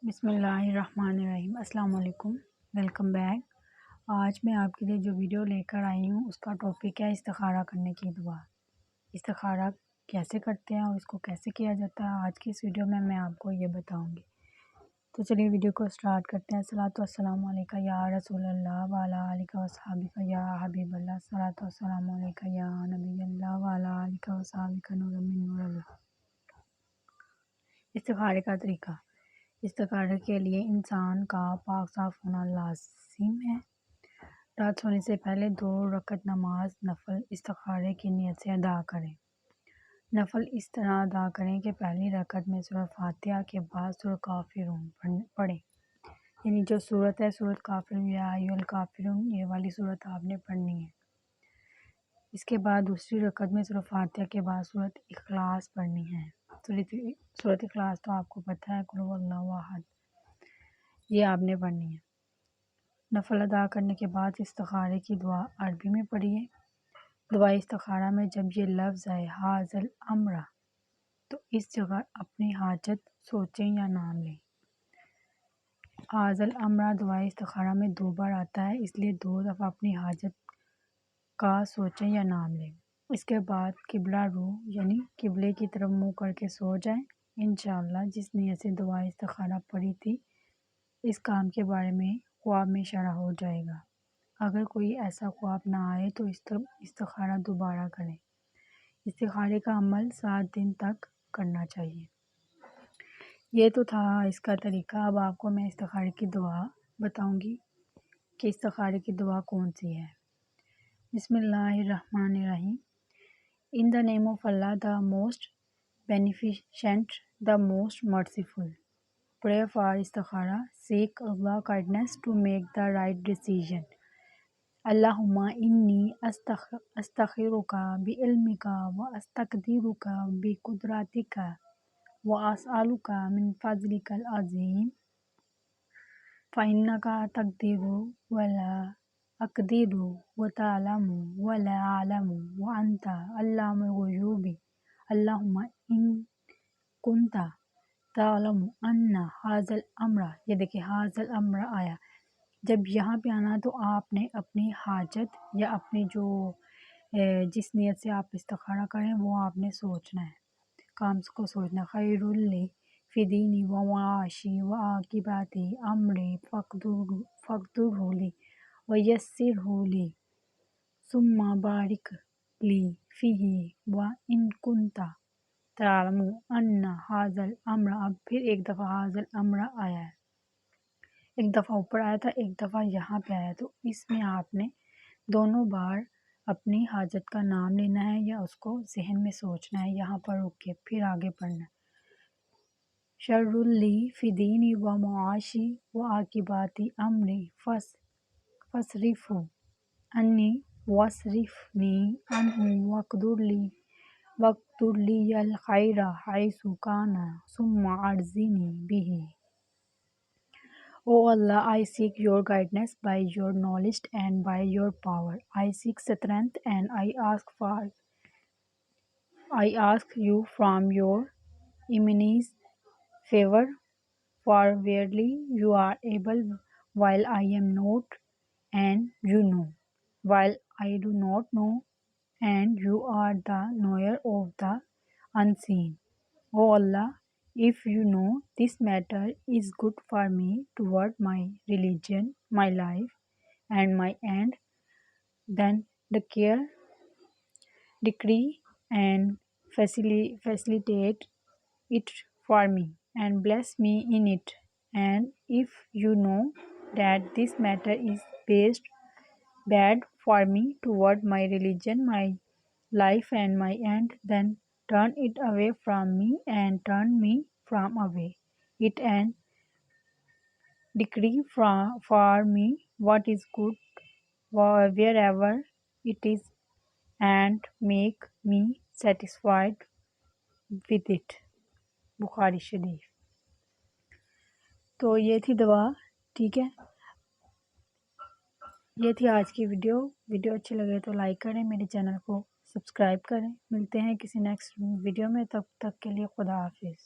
بسم اللہ الرحمن الرحیم۔ السلام علیکم، ویلکم بیک۔ آج میں آپ کے لیے جو ویڈیو لے کر آئی ہوں اس کا ٹاپک ہے استخارہ کرنے کی دعا۔ استخارہ کیسے کرتے ہیں اور اس کو کیسے کیا جاتا ہے، آج کی اس ویڈیو میں آپ کو یہ بتاؤں گی۔ تو چلیے ویڈیو کو سٹارٹ کرتے ہیں۔ صلاۃ والسلام علیکہ یا رسول اللہ وعلی آلہ وصحبہ یا حبیب اللہ، صلاۃ والسلام علیکہ یا نبی اللہ وعلی آلہ وصحبہ نور من نور اللہ۔ استخارے کا طریقہ۔ استخارے کے لیے انسان کا پاک صاف ہونا لازم ہے۔ رات سونے سے پہلے 2 رکعت نماز نفل استخارے کی نیت سے ادا کریں۔ نفل اس طرح ادا کریں کہ پہلی رکعت میں سورہ فاتحہ کے بعد سورہ کافرون پڑھیں، یعنی جو سورت ہے سورت کافرون یا ایھا الکافرون، یہ والی سورت آپ نے پڑھنی ہے۔ اس کے بعد دوسری رکعت میں سورہ فاتحہ کے بعد سورت اخلاص پڑھنی ہے۔ سورت اخلاص تو آپ کو پتہ ہے، قل ھو اللہ احد، یہ آپ نے پڑھنی ہے۔ نفل ادا کرنے کے بعد استخارے کی دعا عربی میں پڑھیے۔ دعا استخارہ میں جب یہ لفظ آئے ھذا الامر، تو اس جگہ اپنی حاجت سوچیں یا نام لیں۔ ھذا الامر دعا استخارہ میں 2 بار آتا ہے، اس لیے 2 دفعہ اپنی حاجت کا سوچیں یا نام لیں۔ اس کے بعد قبلہ رو یعنی قبلے کی طرف منہ کر کے سو جائیں۔ انشاءاللہ جس نیت سے دعا استخارہ پڑھی تھی اس کام کے بارے میں خواب میں شرح ہو جائے گا۔ اگر کوئی ایسا خواب نہ آئے تو استخارہ دوبارہ کریں۔ استخارے کا عمل 7 دن تک کرنا چاہیے۔ یہ تو تھا اس کا طریقہ۔ اب آپ کو میں استخارے کی دعا بتاؤں گی کہ استخارے کی دعا کون سی ہے۔ بسم اللہ الرحمن الرحیم۔ In the name of Allah, the most beneficent, the most merciful. Pray for istikhara. Seek Allah guidance to make the right decision. Allahumma inni astakhiruka bi ilmika wa astaqdiruka bi qudratika wa as'aluka min fadlika al-azim fa innaka taqdiru wa la aqdiru wa ta'lamu wa la a'lamu wa anta allamul ghuyubi. Allahumma in kunta تعلم انّ ھذا الامر، یہ دیکھیں ھذا الامر آیا۔ جب یہاں پہ آنا تو آپ نے اپنی حاجت یا اپنی جو جس نیت سے آپ استخارہ کریں وہ آپ نے سوچنا ہے، کام کو سوچنا۔ خیر لی فی دینی و معاشی و عاقبۃ امری فاقدرہ لی و یسرہ لی ثم بارک لی فیہ و ان کنت تعلم ان ھذا الامر۔ اب پھر ایک دفعہ ھذا الامر آیا ہے، ایک دفعہ اوپر آیا تھا، ایک دفعہ یہاں پہ آیا، تو اس میں آپ نے دونوں بار اپنی حاجت کا نام لینا ہے یا اس کو ذہن میں سوچنا ہے، یہاں پر رک کے پھر آگے پڑھنا ہے۔ شر لی فی دینی و معاشی و عاقبۃ امری فاصرفہ عنی واصرفنی عنہ واقدر لی الخیر حیث کان ثم ارزقنی بہ۔ O Allah, I seek your guidance by your knowledge and by your power. I seek strength and I ask you from your immense favor, for verily you are able while I am not, and you know while I do not know, and you are the knower of the unseen. O Allah, if you know this matter is good for me toward my religion, my life, and my end, then decree and facilitate it for me, and bless me in it. And if you know that this matter is bad for me toward my religion, my life, and my end, then turn it away from me and turn me from away it, and decree for me what is good wherever it is, and make me satisfied with it. بخاری شریف۔ تو یہ تھی دعا، ٹھیک ہے، یہ تھی آج کی ویڈیو اچھی لگے تو لائک کریں، میرے چینل کو سبسکرائب کریں۔ ملتے ہیں کسی نیکسٹ ویڈیو میں، تب تک کے لیے خدا حافظ۔